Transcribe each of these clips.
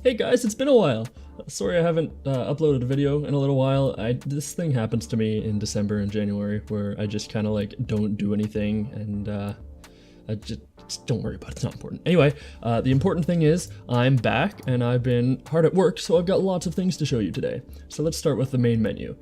Hey guys, it's been a while. Sorry I haven't uploaded a video in a little while. This thing happens to me in December and January where I just kind of like don't do anything and I just don't worry about it, it's not important. Anyway, the important thing is I'm back and I've been hard at work, so I've got lots of things to show you today. So let's start with the main menu.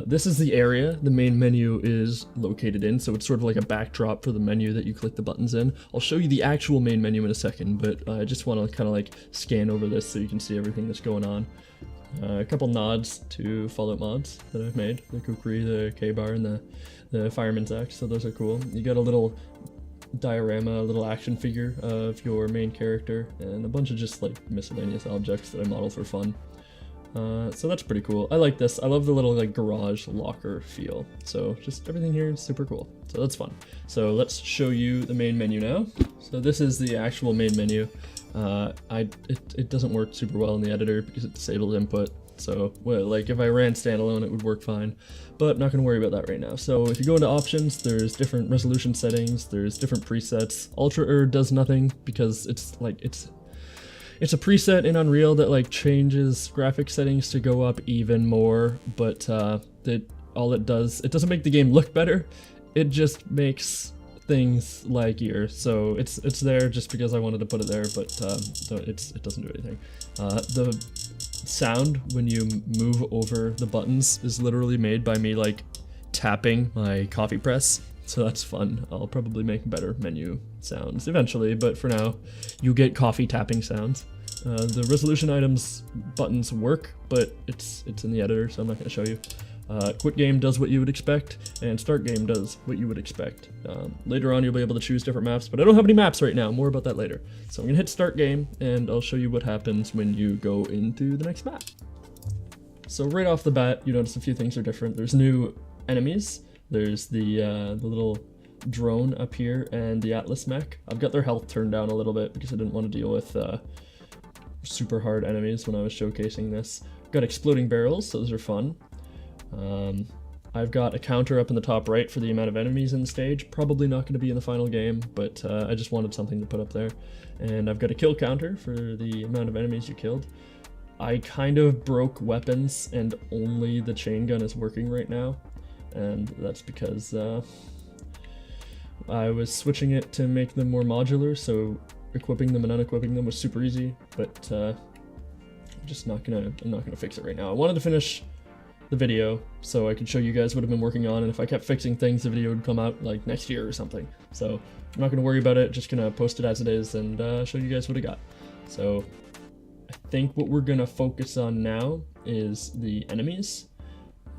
This is the area the main menu is located in, so it's sort of like a backdrop for the menu that you click the buttons in. I'll show you the actual main menu in a second, but I just want to kind of like scan over this so you can see everything that's going on. A couple nods to Fallout mods that I've made, the Kukri, the K-Bar, and the Fireman's Axe, so those are cool. You got a little diorama, a little action figure of your main character, and a bunch of just like miscellaneous objects that I model for fun. So that's pretty cool. I like this. I love the little like garage locker feel. So just everything here is super cool. So that's fun. So let's show you the main menu now. So this is the actual main menu. It doesn't work super well in the editor because it disabled input. So well, like if I ran standalone, it would work fine, but not gonna worry about that right now. So if you go into options, there's different resolution settings, there's different presets. Ultra does nothing because it's a preset in Unreal that like changes graphic settings to go up even more, but all it does, it doesn't make the game look better, it just makes things laggier. So it's there just because I wanted to put it there, but it doesn't do anything. The sound when you move over the buttons is literally made by me like tapping my coffee press. So that's fun. I'll probably make better menu sounds eventually, but for now, you get coffee tapping sounds. The resolution items buttons work, but it's in the editor, so I'm not going to show you. Quit game does what you would expect, and start game does what you would expect. Later on, you'll be able to choose different maps, but I don't have any maps right now. More about that later. So I'm going to hit start game, and I'll show you what happens when you go into the next map. So right off the bat, you notice a few things are different. There's new enemies. There's the little drone up here and the Atlas Mech. I've got their health turned down a little bit because I didn't want to deal with super hard enemies when I was showcasing this. I've got exploding barrels, so those are fun. I've got a counter up in the top right for the amount of enemies in the stage. Probably not going to be in the final game, but I just wanted something to put up there. And I've got a kill counter for the amount of enemies you killed. I kind of broke weapons and only the chain gun is working right now. And that's because I was switching it to make them more modular, so equipping them and unequipping them was super easy, but I'm not gonna fix it right now. I wanted to finish the video so I could show you guys what I've been working on, and if I kept fixing things, the video would come out like next year or something. So I'm not gonna worry about it, just gonna post it as it is and show you guys what I got. So I think what we're gonna focus on now is the enemies.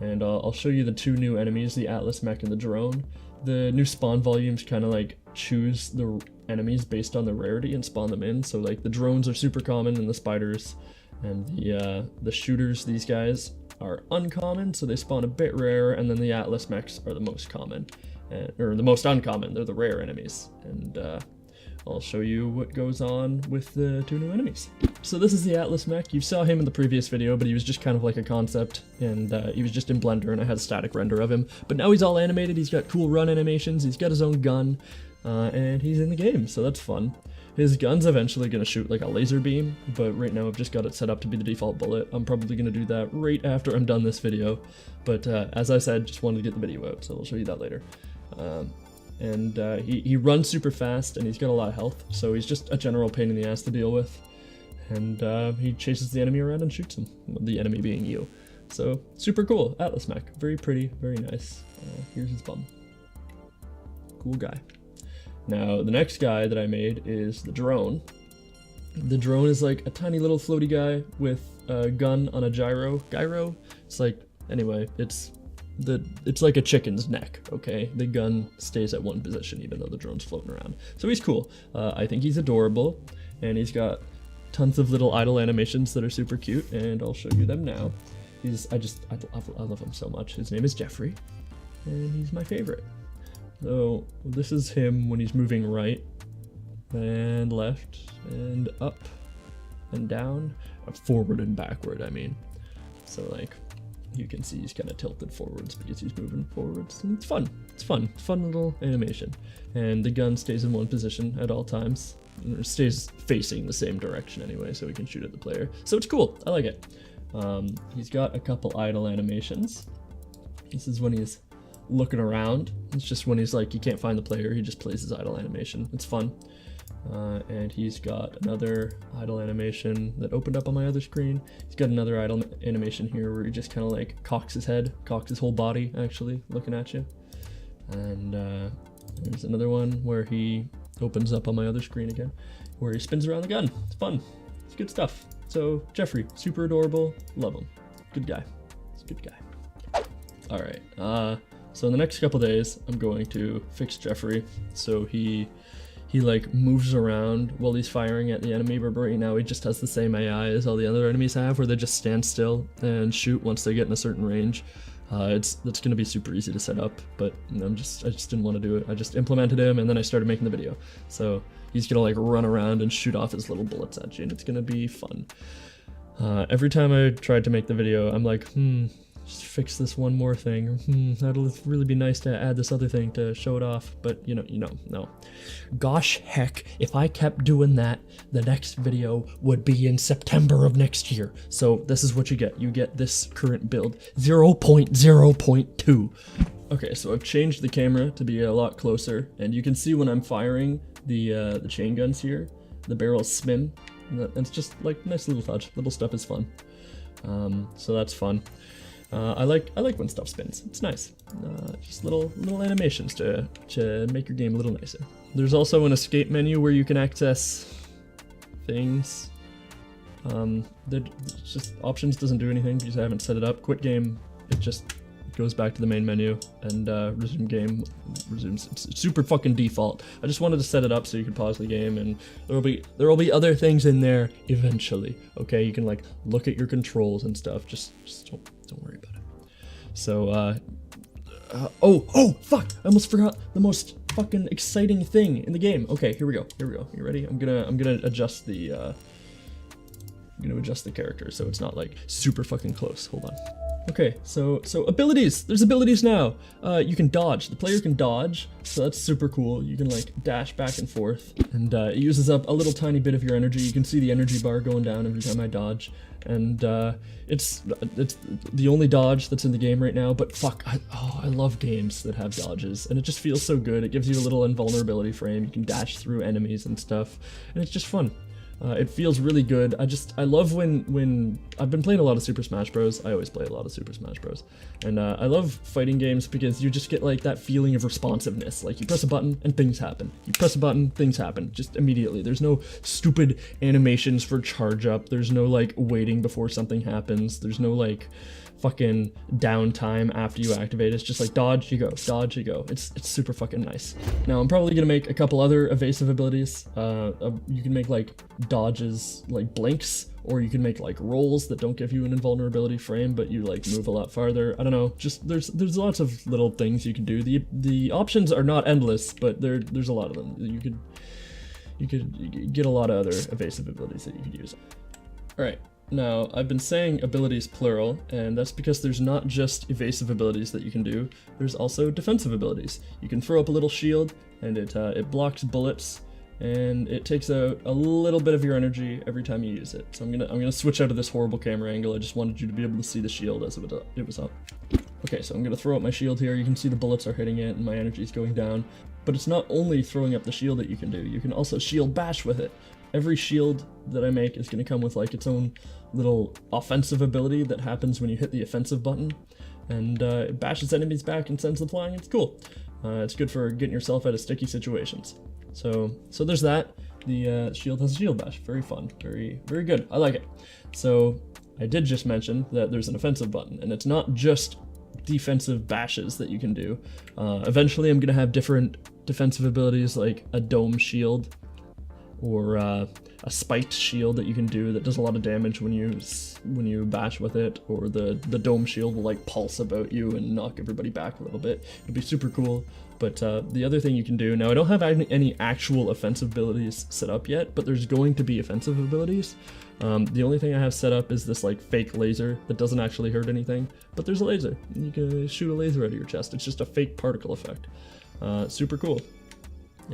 And I'll show you the two new enemies, the Atlas Mech and the drone. The new spawn volumes kind of like choose the enemies based on the rarity and spawn them in. So like the drones are super common and the spiders and the shooters, these guys, are uncommon, so they spawn a bit rare, and then the Atlas Mechs are the most common, or the most uncommon, they're the rare enemies. And I'll show you what goes on with the two new enemies. So this is the Atlas Mech. You saw him in the previous video, but he was just kind of like a concept, and he was just in Blender, and I had a static render of him. But now he's all animated, he's got cool run animations, he's got his own gun, and he's in the game, so that's fun. His gun's eventually going to shoot like a laser beam, but right now I've just got it set up to be the default bullet. I'm probably going to do that right after I'm done this video, but as I said, just wanted to get the video out, so I'll show you that later. He runs super fast and he's got a lot of health, so he's just a general pain in the ass to deal with. And he chases the enemy around and shoots him, the enemy being you. So super cool, Atlas Mech, very pretty, very nice. Here's his bum. Cool guy. Now the next guy that I made is the drone. The drone is like a tiny little floaty guy with a gun on a gyro. It's like, anyway, it's like a chicken's neck, okay? The gun stays at one position even though the drone's floating around. So he's cool. I think he's adorable, and he's got tons of little idle animations that are super cute, and I'll show you them now. I love him so much. His name is Jeffrey, and he's my favorite. So this is him when he's moving right and left and up and down, forward and backward, I mean. So like, you can see he's kind of tilted forwards because he's moving forwards. And it's fun. It's fun. Fun little animation. And the gun stays in one position at all times. It stays facing the same direction anyway, so we can shoot at the player. So it's cool. I like it. He's got a couple idle animations. This is when he's looking around. It's just when he's like, you can't find the player, he just plays his idle animation. It's fun. And he's got another idle animation that opened up on my other screen. He's got another idle animation here where he just kind of like cocks his head, cocks his whole body actually, looking at you. And there's another one where he opens up on my other screen again, where he spins around the gun. It's fun. It's good stuff. So Jeffrey, super adorable, love him. Good guy. He's a good guy. All right. So in the next couple days, I'm going to fix Jeffrey so he like moves around while he's firing at the enemy, but right now he just has the same AI as all the other enemies have, where they just stand still and shoot once they get in a certain range. That's gonna be super easy to set up, but I just didn't want to do it. I just implemented him and then I started making the video. So he's gonna like run around and shoot off his little bullets at you, and it's gonna be fun. Every time I tried to make the video, I'm like, just fix this one more thing, or that'll really be nice to add this other thing to show it off, but you know, no. Gosh heck, if I kept doing that, the next video would be in September of next year. So this is what you get. You get this current build, 0.0.2. Okay, so I've changed the camera to be a lot closer, and you can see when I'm firing the chain guns here, the barrels spin, and it's just like nice little touch. Little stuff is fun. So that's fun. I like when stuff spins. It's nice. Just little animations to make your game a little nicer. There's also an escape menu where you can access things. Just options doesn't do anything because I haven't set it up. Quit game, it just goes back to the main menu, and resume game resumes. It's super fucking default. I just wanted to set it up so you could pause the game, and there will be other things in there eventually. Okay, you can like look at your controls and stuff. Just don't worry about it. So oh fuck! I almost forgot the most fucking exciting thing in the game. Okay, here we go. You ready? I'm gonna adjust the character so it's not like super fucking close. Hold on. Okay, so abilities. There's abilities now. You can dodge. The player can dodge, so that's super cool. You can like dash back and forth, and it uses up a little tiny bit of your energy. You can see the energy bar going down every time I dodge, and it's the only dodge that's in the game right now. But fuck, I love games that have dodges, and it just feels so good. It gives you a little invulnerability frame. You can dash through enemies and stuff, and it's just fun. It feels really good. I love when I've been playing a lot of Super Smash Bros. I always play a lot of Super Smash Bros. And I love fighting games because you just get like that feeling of responsiveness. Like you press a button and things happen. You press a button, things happen just immediately. There's no stupid animations for charge up. There's no like waiting before something happens. There's no like fucking downtime after you activate. It's just like dodge, you go, dodge, you go. It's super fucking nice. Now I'm probably gonna make a couple other evasive abilities. You can make like dodges like blinks, or you can make like rolls that don't give you an invulnerability frame, but you like move a lot farther. I don't know. Just there's lots of little things you can do. The options are not endless, but there's a lot of them. You could get a lot of other evasive abilities that you could use. All right. Now, I've been saying abilities plural, and that's because there's not just evasive abilities that you can do, there's also defensive abilities. You can throw up a little shield, and it blocks bullets, and it takes out a little bit of your energy every time you use it. So I'm gonna switch out of this horrible camera angle. I just wanted you to be able to see the shield as it was up. Okay, so I'm gonna throw up my shield here. You can see the bullets are hitting it, and my energy is going down. But it's not only throwing up the shield that you can do, you can also shield bash with it. Every shield that I make is going to come with like its own little offensive ability that happens when you hit the offensive button, and it bashes enemies back and sends them flying. It's cool. It's good for getting yourself out of sticky situations. So there's that. The shield has a shield bash. Very fun. Very good. I like it. So I did just mention that there's an offensive button, and it's not just defensive bashes that you can do. Eventually I'm going to have different defensive abilities like a dome shield. or a spiked shield that you can do that does a lot of damage when you bash with it, or the dome shield will like pulse about you and knock everybody back a little bit. It'll be super cool. But the other thing you can do, now I don't have any actual offensive abilities set up yet, but there's going to be offensive abilities. The only thing I have set up is this like fake laser that doesn't actually hurt anything, but there's a laser. You can shoot a laser out of your chest. It's just a fake particle effect. Super cool.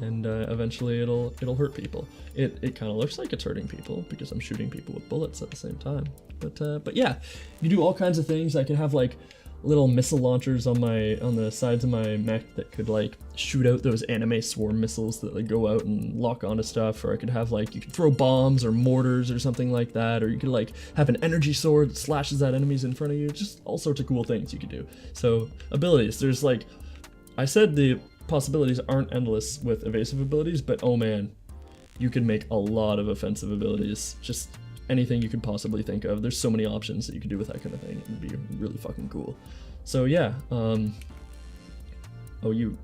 And eventually it'll hurt people. It kind of looks like it's hurting people because I'm shooting people with bullets at the same time. But yeah, you do all kinds of things. I can have like little missile launchers on the sides of my mech that could like shoot out those anime swarm missiles that like go out and lock onto stuff, or I could have like, you could throw bombs or mortars or something like that, or you could like have an energy sword that slashes at enemies in front of you. Just all sorts of cool things you could do. So abilities, there's like, I said the possibilities aren't endless with evasive abilities, but oh man, you can make a lot of offensive abilities. Just anything you could possibly think of. There's so many options that you can do with that kind of thing. It would be really fucking cool. So yeah,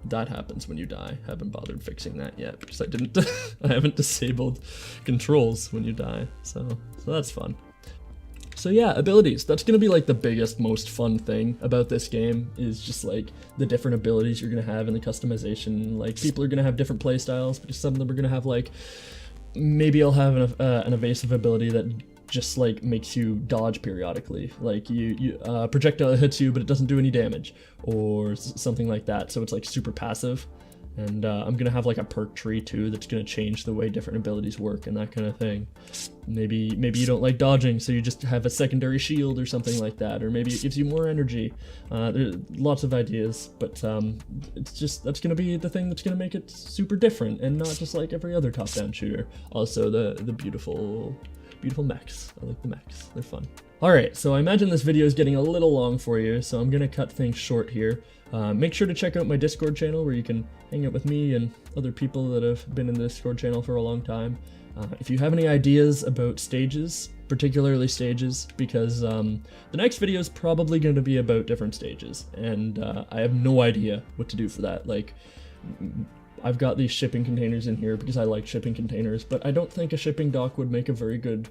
that happens when you die. Haven't bothered fixing that yet because I haven't disabled controls when you die. So that's fun. So yeah, abilities. That's gonna be like the biggest, most fun thing about this game, is just like the different abilities you're gonna have in the customization. Like, people are gonna have different play styles because some of them are gonna have like, maybe I'll have an evasive ability that just like makes you dodge periodically. Like you projectile hits you but it doesn't do any damage, or something like that. So it's like super passive. And I'm gonna have like a perk tree too that's gonna change the way different abilities work and that kind of thing. Maybe you don't like dodging, so you just have a secondary shield or something like that, or maybe it gives you more energy. There's lots of ideas, but that's gonna be the thing that's gonna make it super different and not just like every other top-down shooter. Also the beautiful mechs. I like the mechs, they're fun. Alright, so I imagine this video is getting a little long for you, so I'm gonna cut things short here. Make sure to check out my Discord channel where you can hang out with me and other people that have been in the Discord channel for a long time. If you have any ideas about stages, particularly stages, because the next video is probably going to be about different stages, and I have no idea what to do for that. Like, I've got these shipping containers in here because I like shipping containers, but I don't think a shipping dock would make a very good...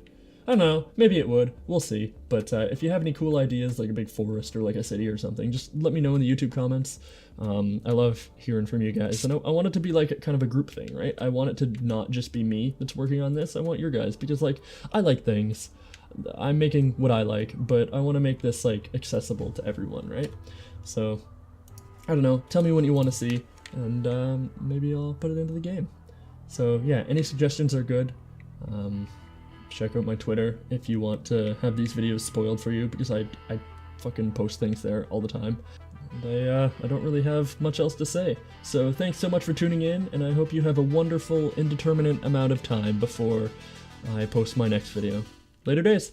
I don't know, maybe it would, we'll see. But if you have any cool ideas, like a big forest or like a city or something, just let me know in the YouTube comments. I love hearing from you guys, and I want it to be like kind of a group thing, right? I want it to not just be me that's working on this, I want your guys, because like, I like things. I'm making what I like, but I want to make this like accessible to everyone, right? So, I don't know, tell me what you want to see, and maybe I'll put it into the game. So yeah, any suggestions are good. Check out my Twitter if you want to have these videos spoiled for you, because I fucking post things there all the time. And I don't really have much else to say. So thanks so much for tuning in, and I hope you have a wonderful, indeterminate amount of time before I post my next video. Later days!